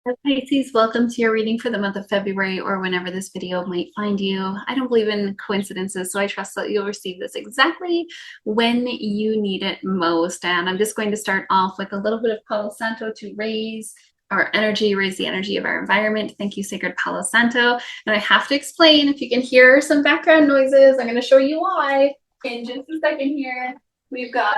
Pisces, welcome to your reading for the month of February or whenever this video might find you. I don't believe in coincidences, so I trust that you'll receive this exactly when you need it most. And I'm just going to start off with a little bit of Palo Santo to raise our energy, raise the energy of our environment. Thank you, Sacred Palo Santo. And I have to explain, if you can hear some background noises, I'm going to show you why in just a second here. We've got,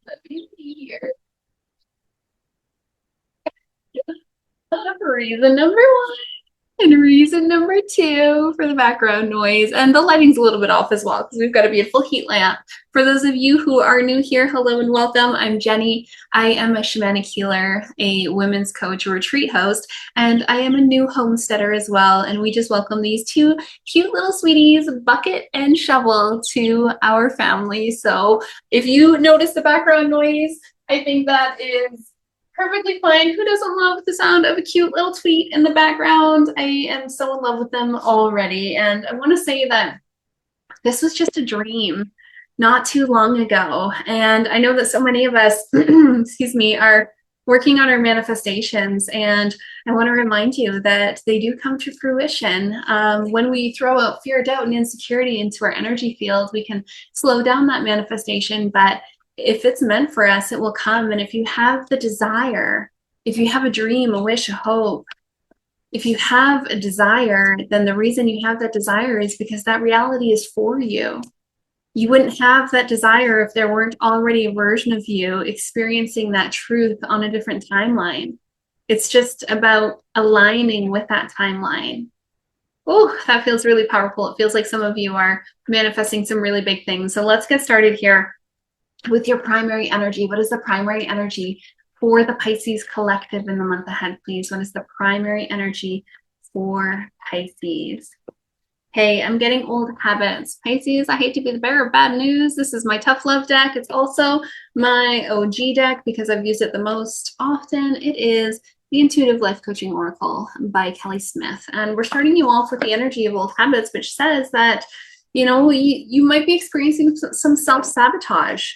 let me see here. Reason number one and reason number two for the background noise. And the lighting's a little bit off as well because we've got a beautiful heat lamp. For those of you who are new here, hello and welcome. I'm Jenny. I am a shamanic healer, a women's coach, a retreat host, and I am a new homesteader as well. And we just welcome these two cute little sweeties, Bucket and Shovel, to our family. So if you notice the background noise, I think that is perfectly fine. Who doesn't love the sound of a cute little tweet in the background? I am so in love with them already. And I want to say that this was just a dream not too long ago. And I know that so many of us, excuse me, are working on our manifestations. And I want to remind you that they do come to fruition. When we throw out fear, doubt, and insecurity into our energy field, we can slow down that manifestation. But if it's meant for us, it will come. And if you have the desire, if you have a dream, a wish, a hope, if you have a desire, then the reason you have that desire is because that reality is for you. You wouldn't have that desire if there weren't already a version of you experiencing that truth on a different timeline. It's just about aligning with that timeline. Oh, that feels really powerful. It feels like some of you are manifesting some really big things. So let's get started here with your primary energy. What is the primary energy for the Pisces collective in the month ahead, please? What is the primary energy for Pisces? Hey, I'm getting old habits. Pisces, I hate to be the bearer of bad news. This is my tough love deck. It's also my OG deck because I've used it the most often. It is the Intuitive Life Coaching Oracle by Kelly Smith. And we're starting you off with the energy of old habits, which says that, you might be experiencing some self-sabotage.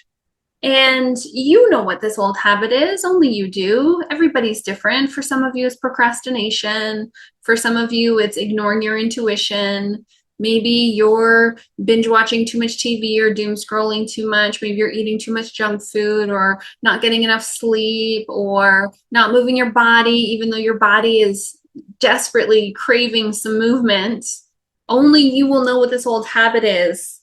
And you know what this old habit is, only you do. Everybody's different. For some of you, it's procrastination. For some of you, it's ignoring your intuition. Maybe you're binge watching too much TV or doom scrolling too much. Maybe you're eating too much junk food or not getting enough sleep or not moving your body, even though your body is desperately craving some movement. Only you will know what this old habit is.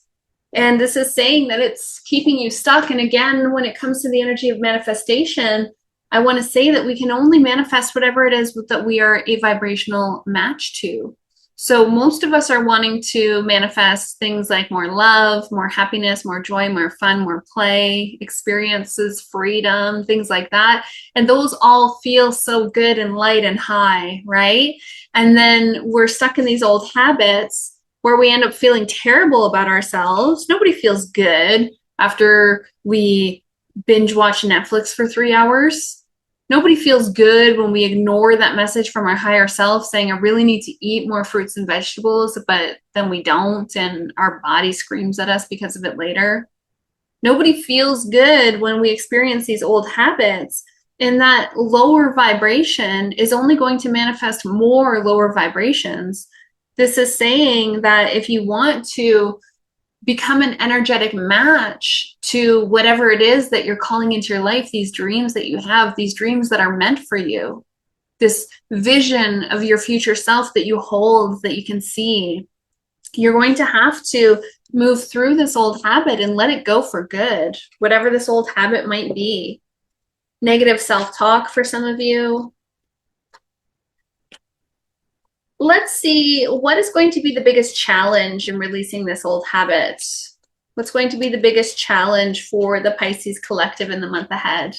And this is saying that it's keeping you stuck. And again, when it comes to the energy of manifestation, I want to say that we can only manifest whatever it is that we are a vibrational match to. So most of us are wanting to manifest things like more love, more happiness, more joy, more fun, more play, experiences, freedom, things like that. And those all feel so good and light and high, right? And then we're stuck in these old habits where we end up feeling terrible about ourselves. Nobody feels good after we binge watch Netflix for 3 hours. Nobody feels good when we ignore that message from our higher self saying, I really need to eat more fruits and vegetables, but then we don't, and our body screams at us because of it later. Nobody feels good when we experience these old habits, and that lower vibration is only going to manifest more lower vibrations. This is saying that if you want to become an energetic match to whatever it is that you're calling into your life, these dreams that you have, these dreams that are meant for you, this vision of your future self that you hold, that you can see, you're going to have to move through this old habit and let it go for good, whatever this old habit might be. Negative self-talk for some of you. Let's see, what is going to be the biggest challenge in releasing this old habit? What's going to be the biggest challenge for the Pisces collective in the month ahead?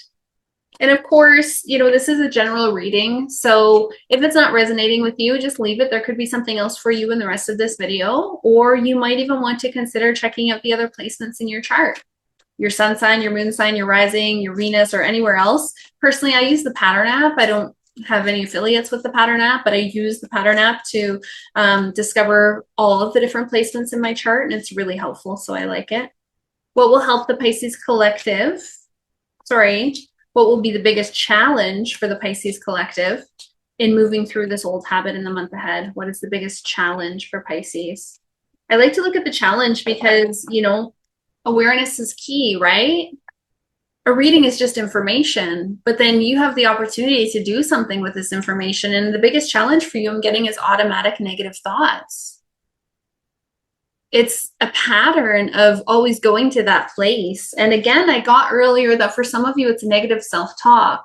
And of course, this is a general reading. So if it's not resonating with you, just leave it. There could be something else for you in the rest of this video, or you might even want to consider checking out the other placements in your chart. Your sun sign, your moon sign, your rising, your Venus, or anywhere else. Personally, I use the Pattern app. I don't have any affiliates with the Pattern app, but I use the Pattern app to discover all of the different placements in my chart, and it's really helpful, so I like it. What will help the Pisces collective? What will be the biggest challenge for the Pisces collective in moving through this old habit in the month ahead? What is the biggest challenge for Pisces? I like to look at the challenge because, you know, awareness is key, right? A reading is just information, but then you have the opportunity to do something with this information. And the biggest challenge for you, I'm getting, is automatic negative thoughts. It's a pattern of always going to that place. And again, I got earlier that for some of you, it's negative self-talk.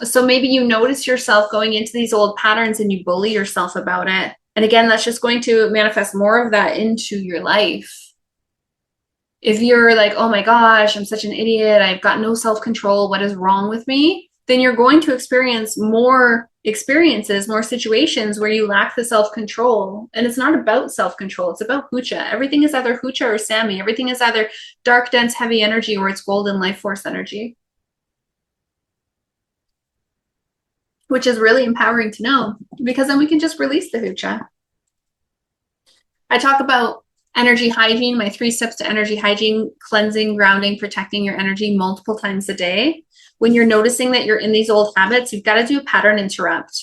So maybe you notice yourself going into these old patterns and you bully yourself about it. And again, that's just going to manifest more of that into your life. If you're like, oh my gosh, I'm such an idiot, I've got no self-control, what is wrong with me? Then you're going to experience more experiences, more situations where you lack the self-control. And it's not about self-control, it's about Hucha. Everything is either Hucha or Sami. Everything is either dark, dense, heavy energy, or it's golden life force energy. Which is really empowering to know, because then we can just release the Hucha. I talk about energy hygiene, my 3 steps to energy hygiene: cleansing, grounding, protecting your energy multiple times a day. When you're noticing that you're in these old habits, you've got to do a pattern interrupt.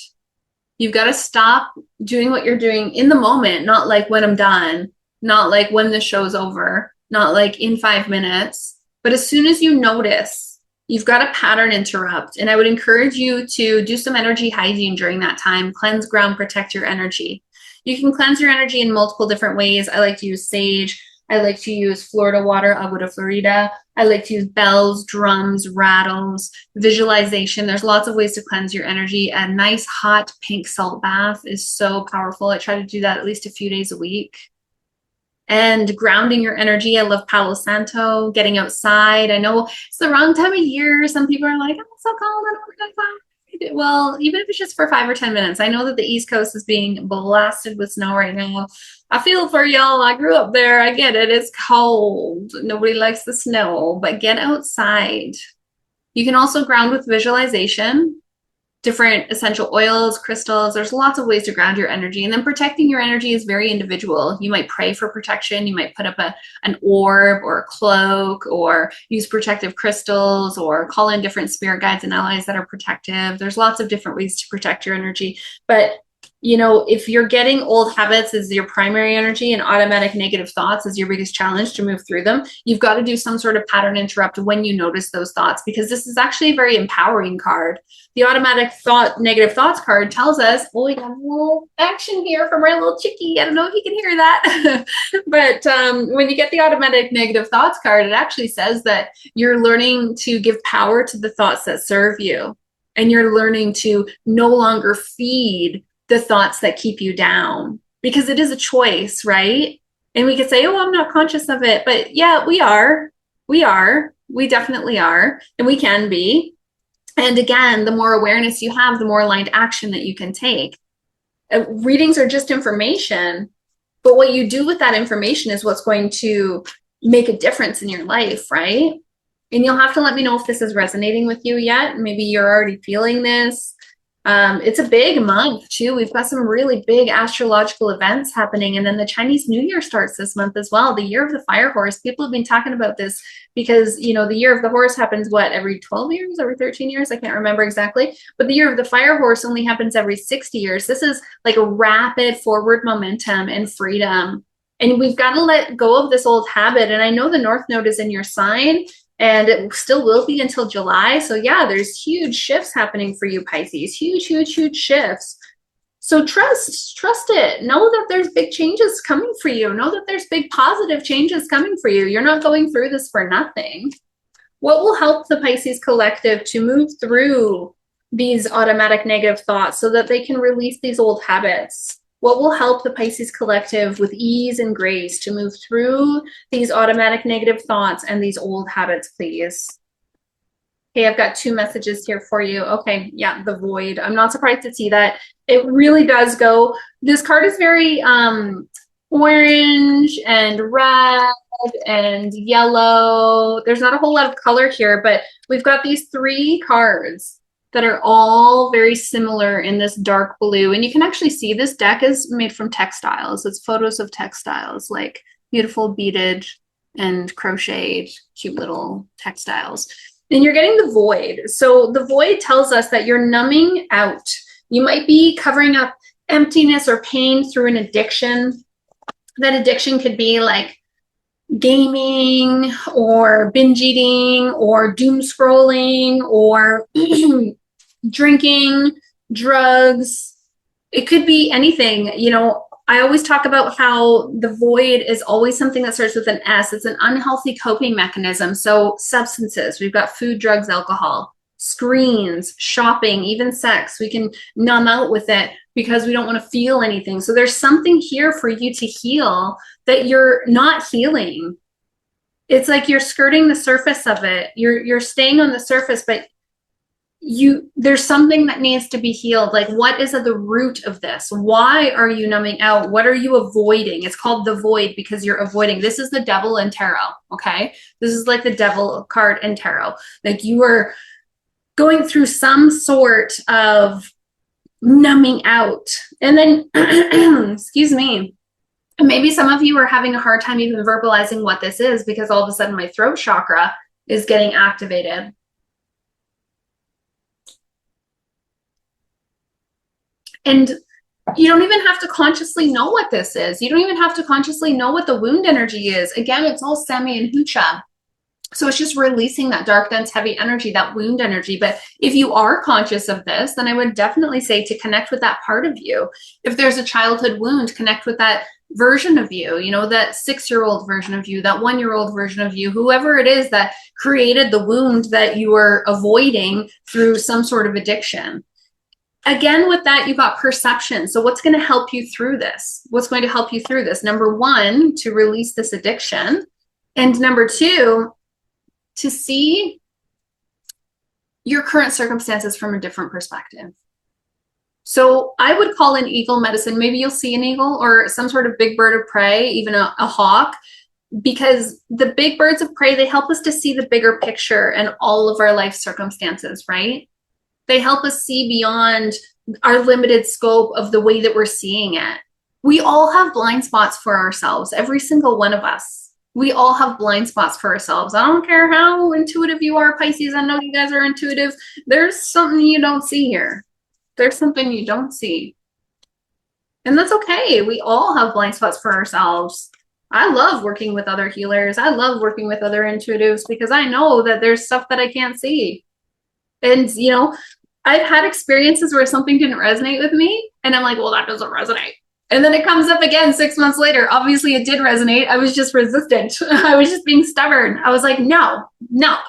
You've got to stop doing what you're doing in the moment, not like when I'm done, not like when the show's over, not like in 5 minutes. But as soon as you notice, you've got a pattern interrupt. And I would encourage you to do some energy hygiene during that time. Cleanse, ground, protect your energy. You can cleanse your energy in multiple different ways. I like to use sage. I like to use Florida water, agua de Florida. I like to use bells, drums, rattles, visualization. There's lots of ways to cleanse your energy. A nice hot pink salt bath is so powerful. I try to do that at least a few days a week. And grounding your energy. I love Palo Santo, getting outside. I know it's the wrong time of year. Some people are like, oh, it's so cold, I don't want to go outside. Well, even if it's just for 5 or 10 minutes. I know that the East Coast is being blasted with snow right now. I feel for y'all. I grew up there. I get it. It's cold. Nobody likes the snow, but get outside. You can also ground with visualization, different essential oils, crystals. There's lots of ways to ground your energy. And then protecting your energy is very individual. You might pray for protection. You might put up an orb or a cloak, or use protective crystals, or call in different spirit guides and allies that are protective. There's lots of different ways to protect your energy. But you know, if you're getting old habits as your primary energy and automatic negative thoughts as your biggest challenge to move through them, you've got to do some sort of pattern interrupt when you notice those thoughts, because this is actually a very empowering card. The automatic negative thoughts card tells us, oh, we got a little action here from our little chickie. I don't know if you can hear that. But when you get the automatic negative thoughts card, it actually says that you're learning to give power to the thoughts that serve you. And you're learning to no longer feed the thoughts that keep you down, because it is a choice, right? And we could say, oh, I'm not conscious of it. But yeah, we are. We definitely are. And we can be. And again, the more awareness you have, the more aligned action that you can take. Readings are just information, but what you do with that information is what's going to make a difference in your life, right? And you'll have to let me know if this is resonating with you yet. Maybe you're already feeling this. It's a big month too. We've got some really big astrological events happening. And then the Chinese New Year starts this month as well. The year of the fire horse. People have been talking about this because, you know, the year of the horse happens, what, every 12 years, every 13 years? I can't remember exactly. But the year of the fire horse only happens every 60 years. This is like a rapid forward momentum and freedom. And we've got to let go of this old habit. And I know the North Node is in your sign, and it still will be until July. So yeah, there's huge shifts happening for you, Pisces. Huge, huge, huge shifts. So trust it. Know that there's big changes coming for you. Know that there's big positive changes coming for you. You're not going through this for nothing. What will help the Pisces collective to move through these automatic negative thoughts so that they can release these old habits? What will help the Pisces collective with ease and grace to move through these automatic negative thoughts and these old habits, please? Okay, I've got 2 messages here for you. Okay, yeah, the void. I'm not surprised to see that. It really does go. This card is very orange and red and yellow. There's not a whole lot of color here, but we've got these 3 cards that are all very similar in this dark blue. And you can actually see this deck is made from textiles. It's photos of textiles, like beautiful beaded and crocheted, cute little textiles. And you're getting the void. So the void tells us that you're numbing out. You might be covering up emptiness or pain through an addiction. That addiction could be like gaming or binge eating or doom scrolling or drinking, drugs. It could be anything. You know, I always talk about how the void is always something that starts with an S. It's an unhealthy coping mechanism. So substances, we've got food, drugs, alcohol, screens, shopping, even sex. We can numb out with it because we don't want to feel anything. So there's something here for you to heal that you're not healing. It's like you're skirting the surface of it. You're staying on the surface, but there's something that needs to be healed. Like, what is at the root of this? Why are you numbing out? What are you avoiding? It's called the void because you're avoiding. This is the devil in tarot. Okay, this is like the devil card in tarot. Like, you are going through some sort of numbing out, and then excuse me, maybe some of you are having a hard time even verbalizing what this is because all of a sudden my throat chakra is getting activated. And you don't even have to consciously know what this is. You don't even have to consciously know what the wound energy is. Again, it's all semi and hucha. So it's just releasing that dark, dense, heavy energy, that wound energy. But if you are conscious of this, then I would definitely say to connect with that part of you. If there's a childhood wound, connect with that version of you, you know, that 6-year-old version of you, that 1-year-old version of you, whoever it is that created the wound that you are avoiding through some sort of addiction. Again, with that, you got perception. So what's going to help you through this? What's going to help you through this? Number one, to release this addiction. And number two, to see your current circumstances from a different perspective. So I would call in eagle medicine. Maybe you'll see an eagle or some sort of big bird of prey, even a hawk, because the big birds of prey, they help us to see the bigger picture and all of our life circumstances, right? They help us see beyond our limited scope of the way that we're seeing it. We all have blind spots for ourselves, every single one of us. We all have blind spots for ourselves. I don't care how intuitive you are, Pisces. I know you guys are intuitive. There's something you don't see here. There's something you don't see. And that's okay. We all have blind spots for ourselves. I love working with other healers. I love working with other intuitives because I know that there's stuff that I can't see. And, you know, I've had experiences where something didn't resonate with me and I'm like, well, that doesn't resonate. And then it comes up again 6 months later. Obviously it did resonate. I was just resistant. I was just being stubborn. I was like, no,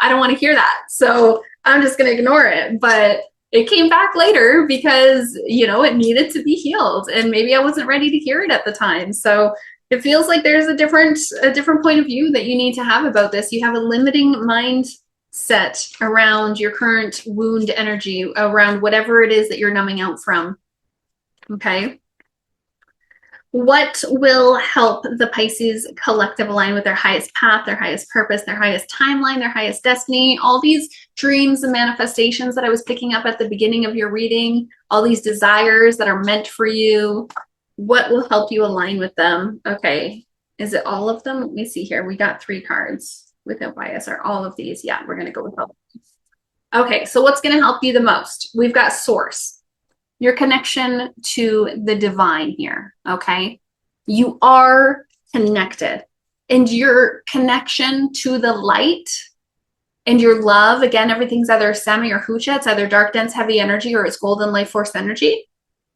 I don't want to hear that. So I'm just going to ignore it. But it came back later because, you know, it needed to be healed and maybe I wasn't ready to hear it at the time. So it feels like there's a different point of view that you need to have about this. You have a limiting mind set around your current wound energy, around whatever it is that you're numbing out from. Okay. What will help the Pisces collective align with their highest path, their highest purpose, their highest timeline, their highest destiny? All these dreams and manifestations that I was picking up at the beginning of your reading, all these desires that are meant for you, what will help you align with them? Okay. Is it all of them? Let me see here. We got 3 cards. Without bias are all of these. Yeah, we're going to go with all of these. Okay, so what's going to help you the most? We've got source, your connection to the divine here. Okay, you are connected, and your connection to the light and your love, again, everything's either semi or hucha. It's either dark, dense, heavy energy or it's golden life force energy.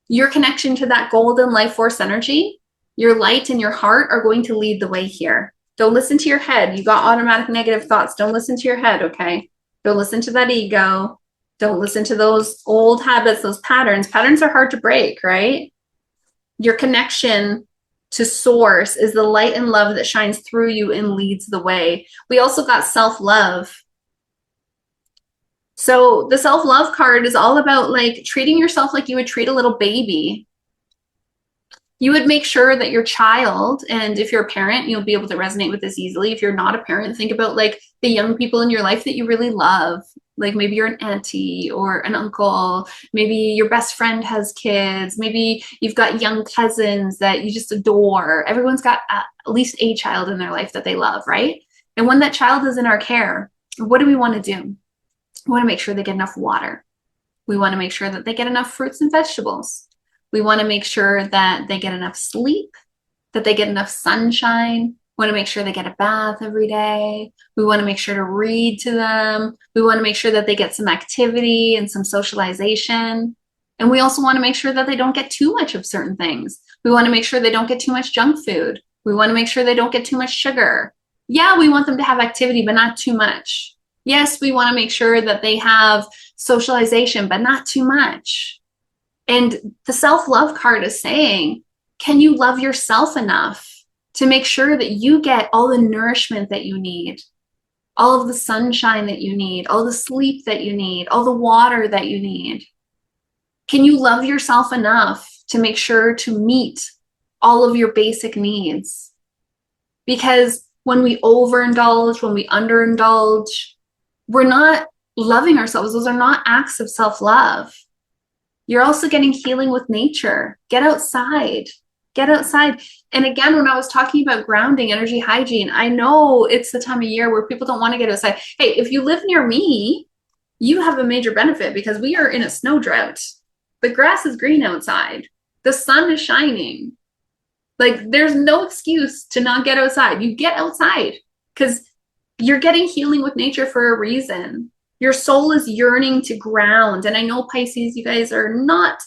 Your connection to that golden life force energy, your light and your heart are going to lead the way here. Don't listen to your head. You got automatic negative thoughts. Don't listen to your head, okay? Don't listen to that ego. Don't listen to those old habits, those patterns. Patterns are hard to break, right? Your connection to source is the light and love that shines through you and leads the way. We also got self-love. So the self-love card is all about like treating yourself like you would treat a little baby. You would make sure that your child, and if you're a parent, you'll be able to resonate with this easily. If you're not a parent, think about like the young people in your life that you really love. Like maybe you're an auntie or an uncle. Maybe your best friend has kids. Maybe you've got young cousins that you just adore. Everyone's got at least a child in their life that they love, right? And when that child is in our care, what do we want to do? We want to make sure they get enough water. We want to make sure that they get enough fruits and vegetables. We want to make sure that they get enough sleep, that they get enough sunshine. We want to make sure they get a bath every day. We want to make sure to read to them. We want to make sure that they get some activity and some socialization. And we also want to make sure that they don't get too much of certain things. We want to make sure they don't get too much junk food. We want to make sure they don't get too much sugar. Yeah, we want them to have activity, but not too much. Yes, we want to make sure that they have socialization, but not too much. And the self-love card is saying, can you love yourself enough to make sure that you get all the nourishment that you need, all of the sunshine that you need, all the sleep that you need, all the water that you need? Can you love yourself enough to make sure to meet all of your basic needs? Because when we overindulge, when we underindulge, we're not loving ourselves. Those are not acts of self-love. You're also getting healing with nature. Get outside. Get outside. And again, when I was talking about grounding, energy hygiene, I know it's the time of year where people don't want to get outside. Hey, if you live near me, you have a major benefit because we are in a snow drought. The grass is green outside. The sun is shining. Like, there's no excuse to not get outside. You get outside because you're getting healing with nature for a reason. Your soul is yearning to ground. And I know, Pisces, you guys are not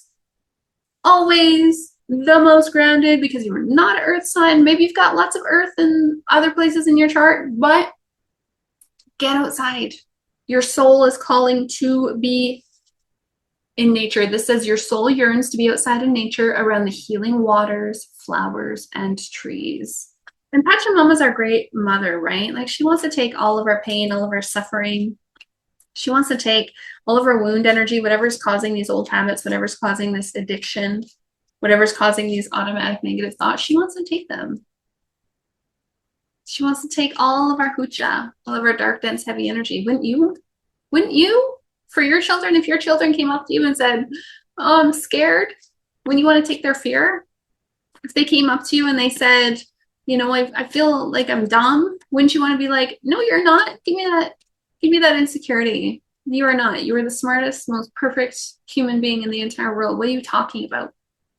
always the most grounded because you're not an earth sign. Maybe you've got lots of earth in other places in your chart, but get outside. Your soul is calling to be in nature. This says your soul yearns to be outside in nature around the healing waters, flowers, and trees. And Pachamama's our great mother, right? Like, she wants to take all of our pain, all of our suffering. She wants to take all of our wound energy, whatever's causing these old habits, whatever's causing this addiction, whatever's causing these automatic negative thoughts. She wants to take them. She wants to take all of our hucha, all of our dark, dense, heavy energy. Wouldn't you? Wouldn't you? For your children, if your children came up to you and said, oh, I'm scared, when you want to take their fear, if they came up to you and they said, you know, I feel like I'm dumb, wouldn't you want to be like, no, you're not. Give me that insecurity. You are not. You are the smartest, most perfect human being in the entire world. What are you talking about?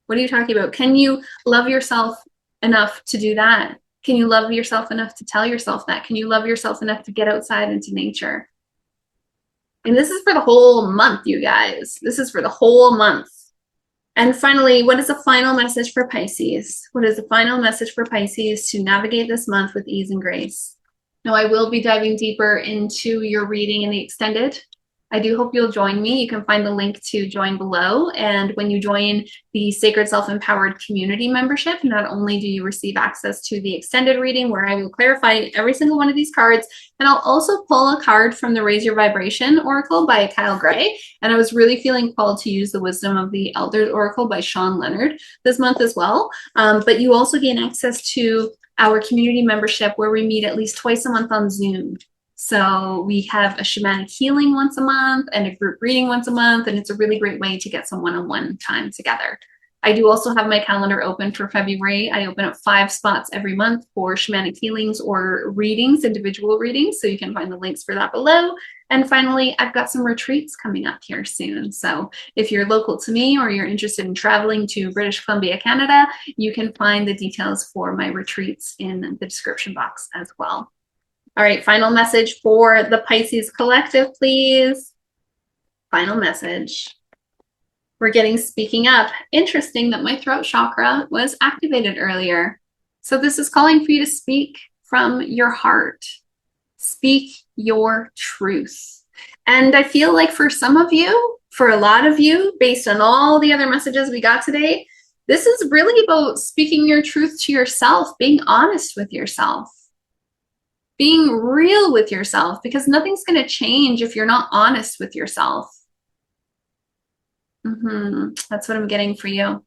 What are you talking about? Can you love yourself enough to do that? Can you love yourself enough to tell yourself that? Can you love yourself enough to get outside into nature? And this is for the whole month, you guys. This is for the whole month. And finally, what is the final message for Pisces? What is the final message for Pisces to navigate this month with ease and grace? Now, I will be diving deeper into your reading in the extended. I do hope you'll join me. You can find the link to join below. And when you join the Sacred Self-Empowered Community membership, not only do you receive access to the extended reading where I will clarify every single one of these cards, and I'll also pull a card from the Raise Your Vibration Oracle by Kyle Gray. And I was really feeling called to use the Wisdom of the Elders Oracle by Sean Leonard this month as well. But you also gain access to our community membership where we meet at least twice a month on Zoom. So we have a shamanic healing once a month and a group reading once a month, and it's a really great way to get some one-on-one time together. I do also have my calendar open for February. I open up 5 spots every month for shamanic healings or readings, individual readings, so you can find the links for that below. And finally, I've got some retreats coming up here soon. So if you're local to me or you're interested in traveling to British Columbia, Canada, you can find the details for my retreats in the description box as well. All right, final message for the Pisces collective, please. Final message. We're getting speaking up. Interesting that my throat chakra was activated earlier. So this is calling for you to speak from your heart. Speak your truth. And I feel like for some of you, for a lot of you, based on all the other messages we got today, this is really about speaking your truth to yourself, being honest with yourself. Being real with yourself, because nothing's going to change if you're not honest with yourself. That's what I'm getting for you.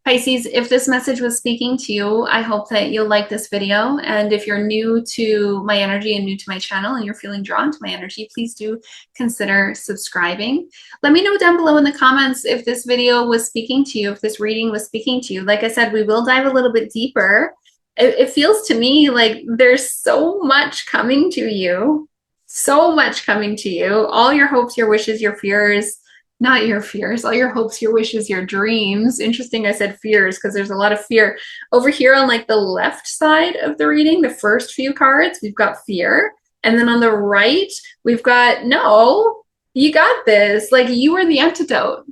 Pisces, if this message was speaking to you, I hope that you'll like this video. And if you're new to my energy and new to my channel and you're feeling drawn to my energy, please do consider subscribing. Let me know down below in the comments if this video was speaking to you, if this reading was speaking to you. Like I said, we will dive a little bit deeper. It feels to me like there's so much coming to you. So much coming to you. All your hopes, your wishes, your fears, not your fears, all your hopes, your wishes, your dreams. Interesting, I said fears because there's a lot of fear. Over here on like the left side of the reading, the first few cards, we've got fear. And then on the right, we've got no, you got this. Like you are the antidote.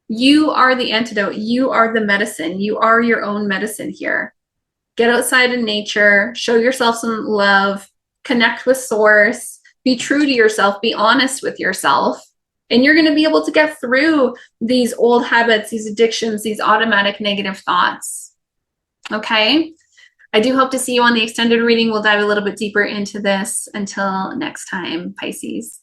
You are the antidote. You are the medicine. You are your own medicine here. Get outside in nature, show yourself some love, connect with source, be true to yourself, be honest with yourself. And you're going to be able to get through these old habits, these addictions, these automatic negative thoughts. Okay? I do hope to see you on the extended reading. We'll dive a little bit deeper into this. Until next time, Pisces.